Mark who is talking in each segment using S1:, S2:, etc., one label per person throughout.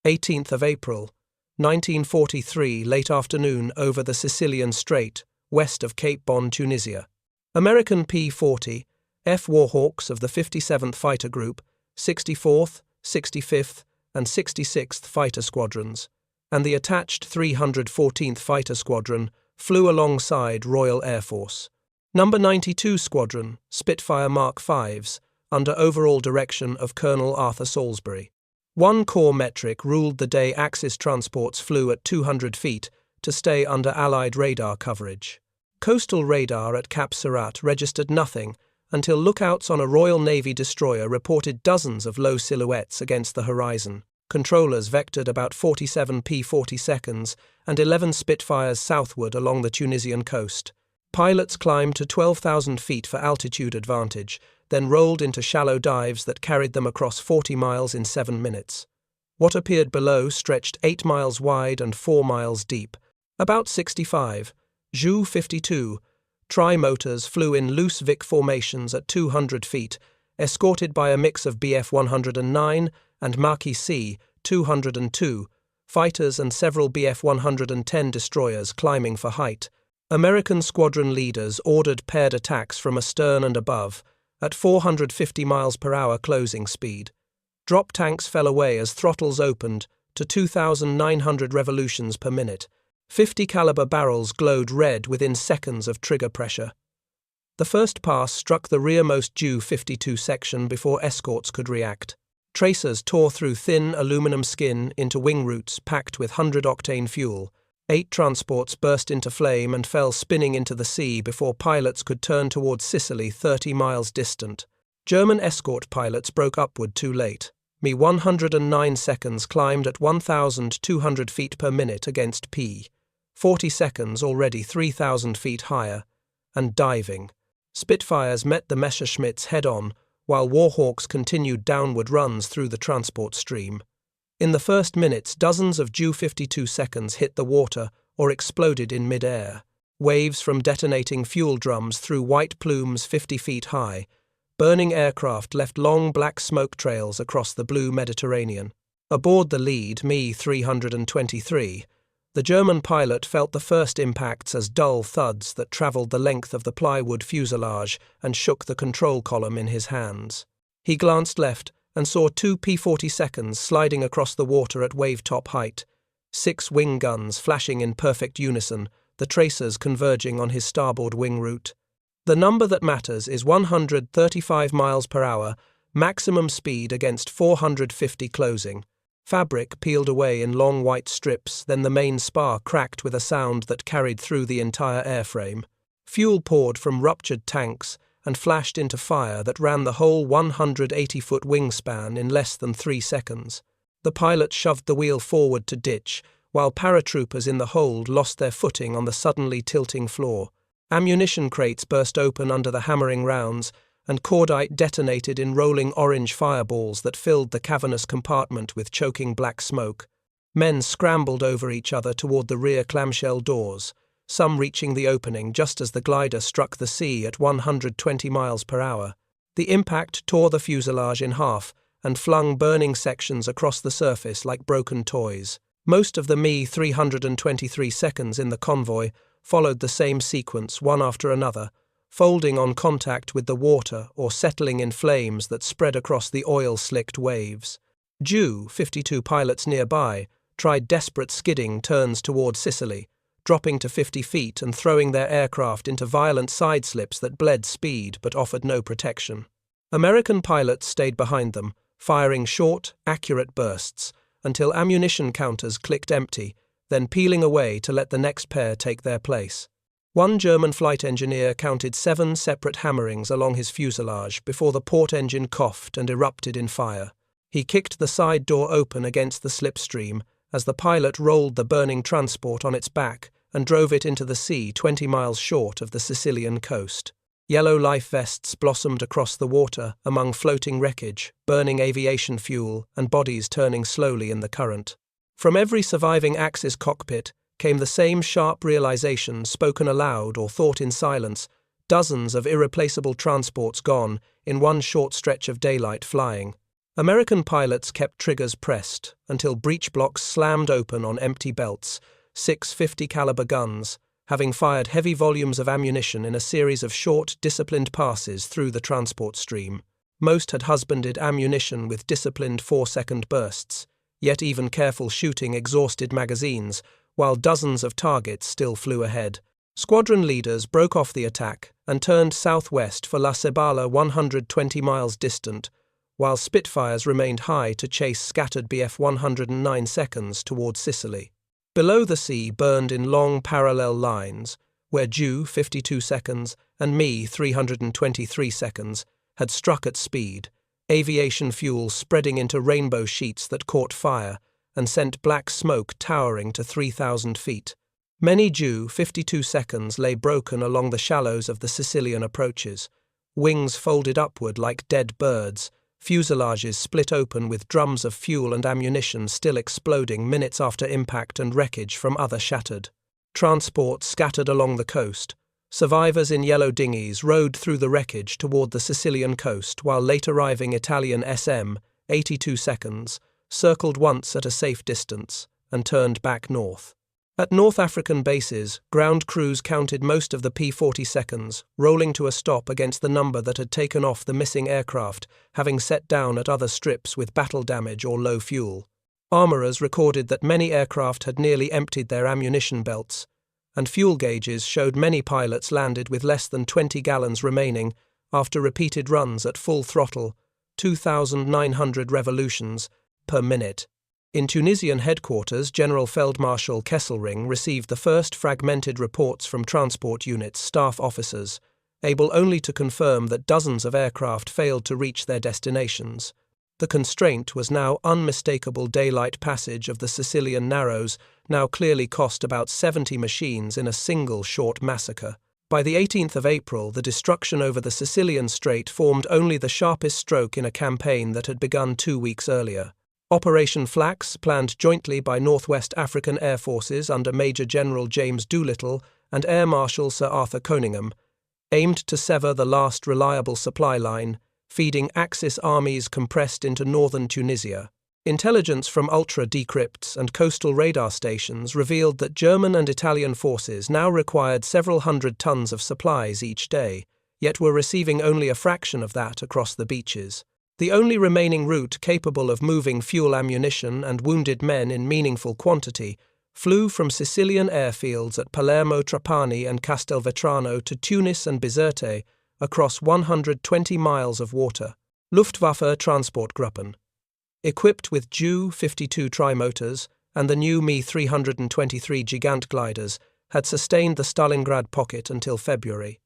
S1: 18th of April, 1943, late afternoon over the Sicilian Strait, west of Cape Bon, Tunisia. American P-40, F Warhawks of the 57th Fighter Group, 64th, 65th, and 66th Fighter Squadrons, and the attached 314th Fighter Squadron flew alongside Royal Air Force. Number 92 Squadron, Spitfire Mark V's, under overall direction of Colonel Arthur Salisbury. One core metric ruled the day Axis transports flew at 200 feet to stay under Allied radar coverage. Coastal radar at Cap Surat registered nothing until lookouts on a Royal Navy destroyer reported dozens of low silhouettes against the horizon. Controllers vectored about 47 P-40 seconds and 11 Spitfires southward along the Tunisian coast. Pilots climbed to 12,000 feet for altitude advantage, then rolled into shallow dives that carried them across 40 miles in 7 minutes. What appeared below stretched 8 miles wide and 4 miles deep. About 65, Ju-52, tri-motors flew in loose Vic formations at 200 feet, escorted by a mix of Bf-109 and Marquis-C 202, fighters and several Bf-110 destroyers climbing for height. American squadron leaders ordered paired attacks from astern and above, at 450 miles per hour closing speed. Drop tanks fell away as throttles opened to 2,900 revolutions per minute. 50 caliber barrels glowed red within seconds of trigger pressure. The first pass struck the rearmost Ju-52 section before escorts could react. Tracers tore through thin aluminum skin into wing roots packed with 100-octane fuel. 8 transports burst into flame and fell spinning into the sea before pilots could turn towards Sicily 30 miles distant. German escort pilots broke upward too late. Mi-109 seconds climbed at 1,200 feet per minute against P. 40 seconds already 3,000 feet higher, and diving. Spitfires met the Messerschmitts head-on, while Warhawks continued downward runs through the transport stream. In the first minutes, dozens of Ju-52 seconds hit the water or exploded in mid-air. Waves from detonating fuel drums threw white plumes 50 feet high. Burning aircraft left long black smoke trails across the blue Mediterranean. Aboard the lead, Mi-323, the German pilot felt the first impacts as dull thuds that travelled the length of the plywood fuselage and shook the control column in his hands. He glanced left and saw 2 P-40 seconds sliding across the water at wave-top height, 6 wing guns flashing in perfect unison, the tracers converging on his starboard wing route. The number that matters is 135 miles per hour, maximum speed against 450 closing. Fabric peeled away in long white strips, then the main spar cracked with a sound that carried through the entire airframe. Fuel poured from ruptured tanks and flashed into fire that ran the whole 180-foot wingspan in less than 3 seconds. The pilot shoved the wheel forward to ditch, while paratroopers in the hold lost their footing on the suddenly tilting floor. Ammunition crates burst open under the hammering rounds, and cordite detonated in rolling orange fireballs that filled the cavernous compartment with choking black smoke. Men scrambled over each other toward the rear clamshell doors, some reaching the opening just as the glider struck the sea at 120 miles per hour. The impact tore the fuselage in half and flung burning sections across the surface like broken toys. Most of the Mi-323 seconds in the convoy followed the same sequence one after another, folding on contact with the water or settling in flames that spread across the oil-slicked waves. Ju-52 pilots nearby tried desperate skidding turns toward Sicily, dropping to 50 feet and throwing their aircraft into violent side slips that bled speed but offered no protection. American pilots stayed behind them, firing short, accurate bursts, until ammunition counters clicked empty, then peeling away to let the next pair take their place. One German flight engineer counted 7 separate hammerings along his fuselage before the port engine coughed and erupted in fire. He kicked the side door open against the slipstream as the pilot rolled the burning transport on its back and drove it into the sea 20 miles short of the Sicilian coast. Yellow life vests blossomed across the water among floating wreckage, burning aviation fuel, and bodies turning slowly in the current. From every surviving Axis cockpit came the same sharp realization, spoken aloud or thought in silence: dozens of irreplaceable transports gone in one short stretch of daylight flying. American pilots kept triggers pressed until breech blocks slammed open on empty belts, 650 caliber guns, having fired heavy volumes of ammunition in a series of short, disciplined passes through the transport stream. Most had husbanded ammunition with disciplined 4-second bursts, yet even careful shooting exhausted magazines, while dozens of targets still flew ahead. Squadron leaders broke off the attack and turned southwest for La Cibala 120 miles distant, while Spitfires remained high to chase scattered Bf 109 seconds towards Sicily. Below the sea burned in long parallel lines, where Ju 52 seconds and Me 323 seconds had struck at speed, aviation fuel spreading into rainbow sheets that caught fire and sent black smoke towering to 3,000 feet. Many Ju 52 seconds lay broken along the shallows of the Sicilian approaches, wings folded upward like dead birds, fuselages split open with drums of fuel and ammunition still exploding minutes after impact and wreckage from other shattered. Transport scattered along the coast. Survivors in yellow dinghies rowed through the wreckage toward the Sicilian coast, while late-arriving Italian SM, 82 seconds, circled once at a safe distance and turned back north. At North African bases, ground crews counted most of the P-40 seconds, rolling to a stop against the number that had taken off the missing aircraft, having set down at other strips with battle damage or low fuel. Armourers recorded that many aircraft had nearly emptied their ammunition belts, and fuel gauges showed many pilots landed with less than 20 gallons remaining after repeated runs at full throttle, 2,900 revolutions per minute. In Tunisian headquarters, General Feldmarschall Kesselring received the first fragmented reports from transport units' staff officers, able only to confirm that dozens of aircraft failed to reach their destinations. The constraint was now unmistakable daylight passage of the Sicilian Narrows, now clearly cost about 70 machines in a single short massacre. By the 18th of April, the destruction over the Sicilian Strait formed only the sharpest stroke in a campaign that had begun 2 weeks earlier. Operation Flax, planned jointly by Northwest African Air Forces under Major General James Doolittle and Air Marshal Sir Arthur Coningham, aimed to sever the last reliable supply line, feeding Axis armies compressed into northern Tunisia. Intelligence from ultra-decrypts and coastal radar stations revealed that German and Italian forces now required several hundred tons of supplies each day, yet were receiving only a fraction of that across the beaches. The only remaining route capable of moving fuel, ammunition, and wounded men in meaningful quantity flew from Sicilian airfields at Palermo, Trapani, and Castelvetrano to Tunis and Bizerte across 120 miles of water. Luftwaffe Transportgruppen, equipped with Ju 52 trimotors and the new Me 323 Gigant gliders, had sustained the Stalingrad pocket until February,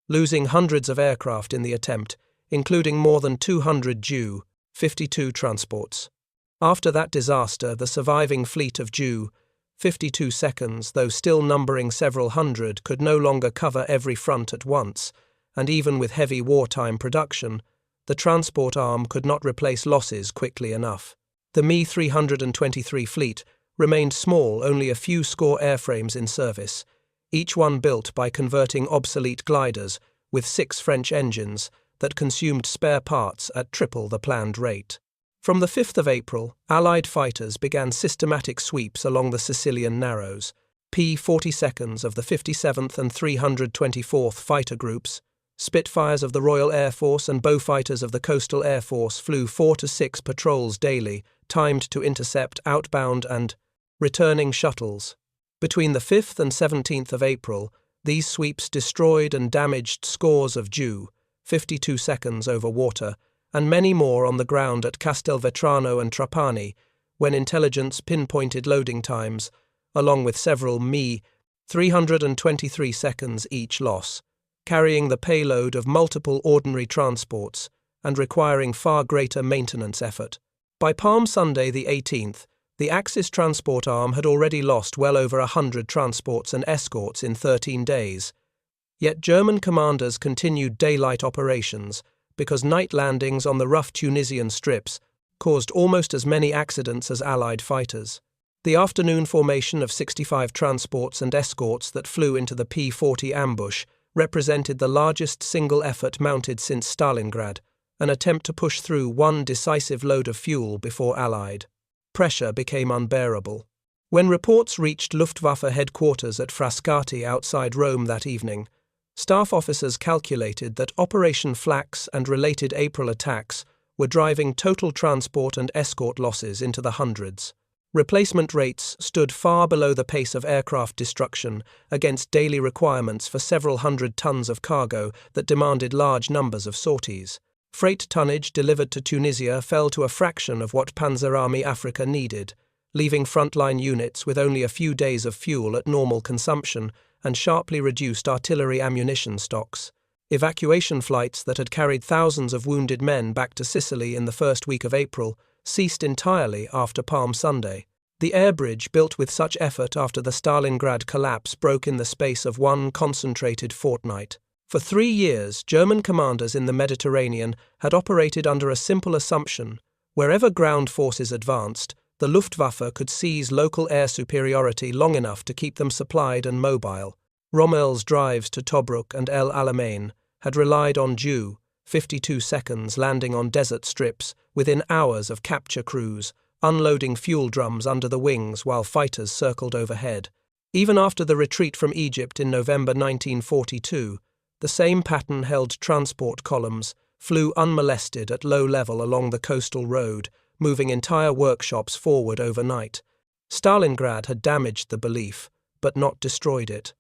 S1: losing hundreds of aircraft in the attempt, including more than 200 Ju 52 transports. After that disaster, the surviving fleet of Ju 52 seconds, though still numbering several hundred, could no longer cover every front at once, and even with heavy wartime production, the transport arm could not replace losses quickly enough. The Me 323 fleet remained small, only a few score airframes in service, each one built by converting obsolete gliders with 6 French engines that consumed spare parts at triple the planned rate. From the 5th of April, Allied fighters began systematic sweeps along the Sicilian Narrows. P-40 seconds of the 57th and 324th Fighter Groups, Spitfires of the Royal Air Force and Beaufighters of the Coastal Air Force flew 4 to 6 patrols daily, timed to intercept outbound and returning shuttles. Between the 5th and 17th of April, these sweeps destroyed and damaged scores of Ju 52 seconds over water, and many more on the ground at Castelvetrano and Trapani, when intelligence pinpointed loading times, along with several Me 323 seconds each loss, carrying the payload of multiple ordinary transports and requiring far greater maintenance effort. By Palm Sunday the 18th, the Axis transport arm had already lost well over 100 transports and escorts in 13 days. Yet German commanders continued daylight operations because night landings on the rough Tunisian strips caused almost as many accidents as Allied fighters. The afternoon formation of 65 transports and escorts that flew into the P-40 ambush represented the largest single effort mounted since Stalingrad, an attempt to push through one decisive load of fuel before Allied pressure became unbearable. When reports reached Luftwaffe headquarters at Frascati outside Rome that evening, staff officers calculated that Operation Flax and related April attacks were driving total transport and escort losses into the hundreds. Replacement rates stood far below the pace of aircraft destruction against daily requirements for several hundred tons of cargo that demanded large numbers of sorties. Freight tonnage delivered to Tunisia fell to a fraction of what Panzer Army Africa needed, leaving frontline units with only a few days of fuel at normal consumption and sharply reduced artillery ammunition stocks. Evacuation flights that had carried thousands of wounded men back to Sicily in the first week of April ceased entirely after Palm Sunday. The air bridge built with such effort after the Stalingrad collapse broke in the space of one concentrated fortnight. For 3 years, German commanders in the Mediterranean had operated under a simple assumption: wherever ground forces advanced, the Luftwaffe could seize local air superiority long enough to keep them supplied and mobile. Rommel's drives to Tobruk and El Alamein had relied on due 52 seconds landing on desert strips within hours of capture crews, unloading fuel drums under the wings while fighters circled overhead. Even after the retreat from Egypt in November 1942, the same pattern held transport columns, flew unmolested at low level along the coastal road, moving entire workshops forward overnight. Stalingrad had damaged the belief, but not destroyed it.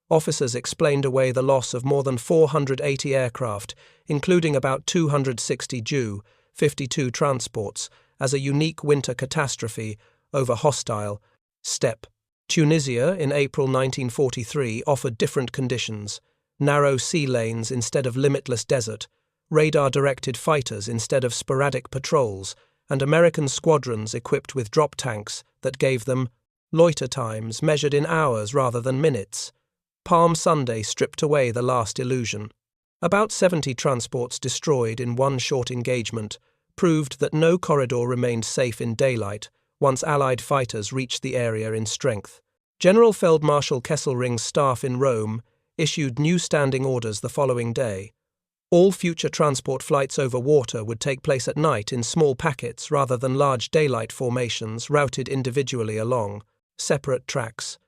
S1: Officers explained away the loss of more than 480 aircraft, including about 260 Ju-52 transports, as a unique winter catastrophe over hostile steppe. Tunisia, in April 1943, offered different conditions: narrow sea lanes instead of limitless desert, radar-directed fighters instead of sporadic patrols, and American squadrons equipped with drop tanks that gave them loiter times measured in hours rather than minutes. Palm Sunday stripped away the last illusion. About 70 transports destroyed in one short engagement proved that no corridor remained safe in daylight once Allied fighters reached the area in strength. General Feldmarschall Kesselring's staff in Rome issued new standing orders the following day. All future transport flights over water would take place at night in small packets rather than large daylight formations routed individually along separate tracks.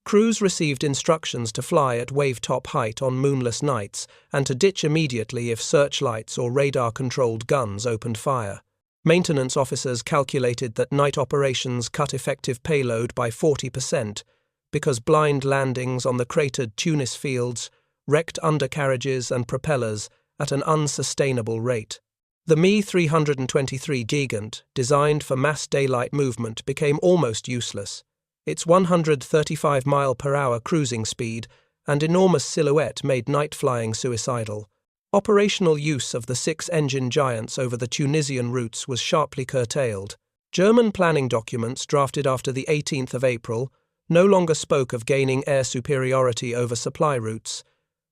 S1: Crews received instructions to fly at wave-top height on moonless nights and to ditch immediately if searchlights or radar-controlled guns opened fire. Maintenance officers calculated that night operations cut effective payload by 40% because blind landings on the cratered Tunis fields wrecked undercarriages and propellers at an unsustainable rate. The Me-323 Gigant, designed for mass daylight movement, became almost useless. Its 135-mile-per-hour cruising speed and enormous silhouette made night flying suicidal. Operational use of the 6-engine giants over the Tunisian routes was sharply curtailed. German planning documents drafted after the 18th of April no longer spoke of gaining air superiority over supply routes.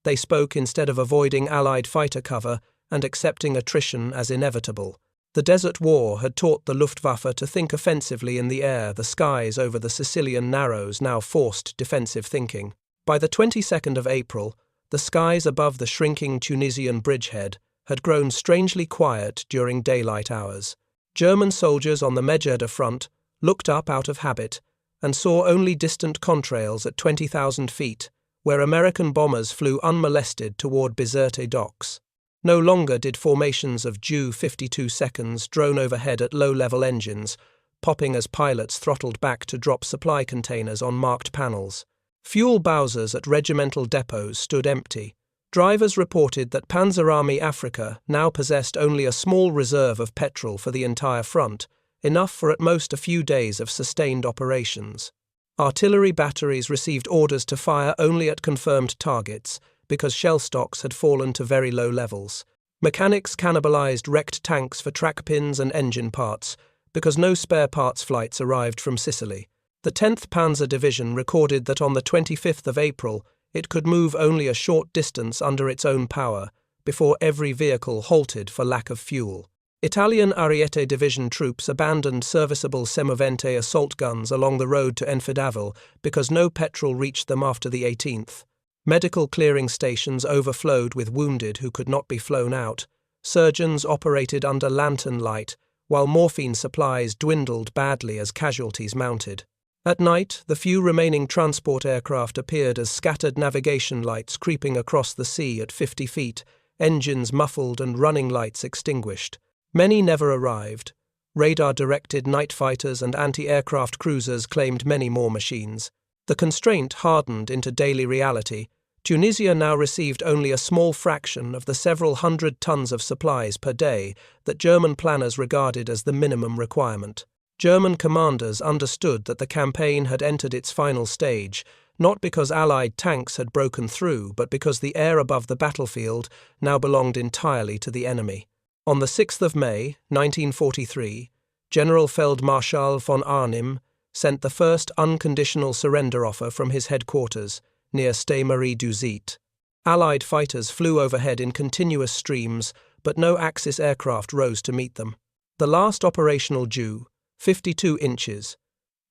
S1: They spoke instead of avoiding Allied fighter cover and accepting attrition as inevitable. The Desert War had taught the Luftwaffe to think offensively in the air. The skies over the Sicilian Narrows now forced defensive thinking. By the 22nd of April, the skies above the shrinking Tunisian bridgehead had grown strangely quiet during daylight hours. German soldiers on the Medjede front looked up out of habit and saw only distant contrails at 20,000 feet, where American bombers flew unmolested toward Bizerte docks. No longer did formations of Ju-52 seconds drone overhead at low-level engines, popping as pilots throttled back to drop supply containers on marked panels. Fuel bowsers at regimental depots stood empty. Drivers reported that Panzer Army Africa now possessed only a small reserve of petrol for the entire front, enough for at most a few days of sustained operations. Artillery batteries received orders to fire only at confirmed targets, because shell stocks had fallen to very low levels. Mechanics cannibalized wrecked tanks for track pins and engine parts, because no spare parts flights arrived from Sicily. The 10th Panzer Division recorded that on the 25th of April, it could move only a short distance under its own power, before every vehicle halted for lack of fuel. Italian Ariete Division troops abandoned serviceable semovente assault guns along the road to Enfidaville because no petrol reached them after the 18th. Medical clearing stations overflowed with wounded who could not be flown out. surgeons operated under lantern light, while morphine supplies dwindled badly as casualties mounted. At night, the few remaining transport aircraft appeared as scattered navigation lights creeping across the sea at 50 feet, engines muffled and running lights extinguished. Many never arrived. Radar-directed night fighters and anti-aircraft cruisers claimed many more machines. The constraint hardened into daily reality. Tunisia now received only a small fraction of the several hundred tons of supplies per day that German planners regarded as the minimum requirement. German commanders understood that the campaign had entered its final stage, not because Allied tanks had broken through, but because the air above the battlefield now belonged entirely to the enemy. On the 6th of May, 1943, General Feldmarschall von Arnim sent the first unconditional surrender offer from his headquarters near Stade-Marie-du-Zit. Allied fighters flew overhead in continuous streams, but no Axis aircraft rose to meet them. The last operational due, 52 inches.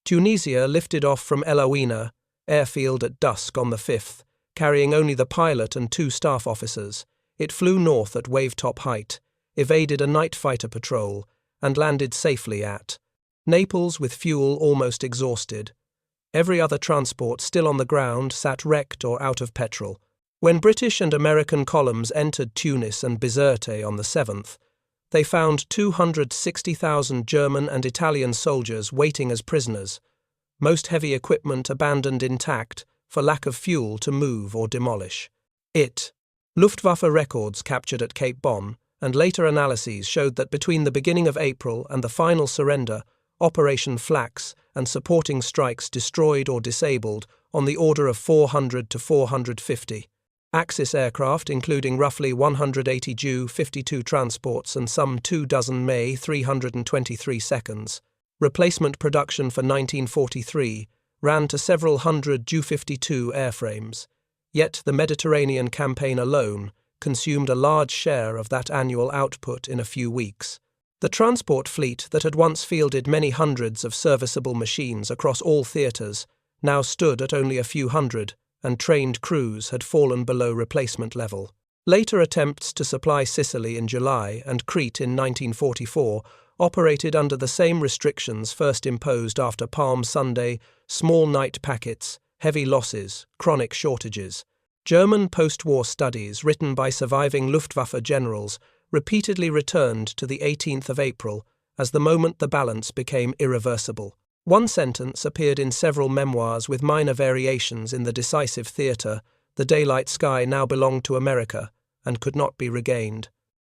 S1: Tunisia lifted off from El Aouina airfield at dusk on the 5th, carrying only the pilot and 2 staff officers. It flew north at wavetop height, evaded a night fighter patrol, and landed safely at Naples with fuel almost exhausted. Every other transport still on the ground sat wrecked or out of petrol. When British and American columns entered Tunis and Bizerte on the 7th, they found 260,000 German and Italian soldiers waiting as prisoners, most heavy equipment abandoned intact for lack of fuel to move or demolish. Luftwaffe records captured at Cape Bon and later analyses showed that between the beginning of April and the final surrender, Operation Flax and supporting strikes destroyed or disabled on the order of 400 to 450. Axis aircraft, including roughly 180 Ju-52 transports and some 24 May 323 seconds. Replacement production for 1943 ran to several hundred Ju-52 airframes, yet the Mediterranean campaign alone consumed a large share of that annual output in a few weeks. The transport fleet that had once fielded many hundreds of serviceable machines across all theatres now stood at only a few hundred, and trained crews had fallen below replacement level. Later attempts to supply Sicily in July and Crete in 1944 operated under the same restrictions first imposed after Palm Sunday: small night packets, heavy losses, chronic shortages. German post-war studies written by surviving Luftwaffe generals repeatedly returned to the 18th of April as the moment the balance became irreversible. One sentence appeared in several memoirs with minor variations in the decisive theatre: the daylight sky now belonged to America and could not be regained.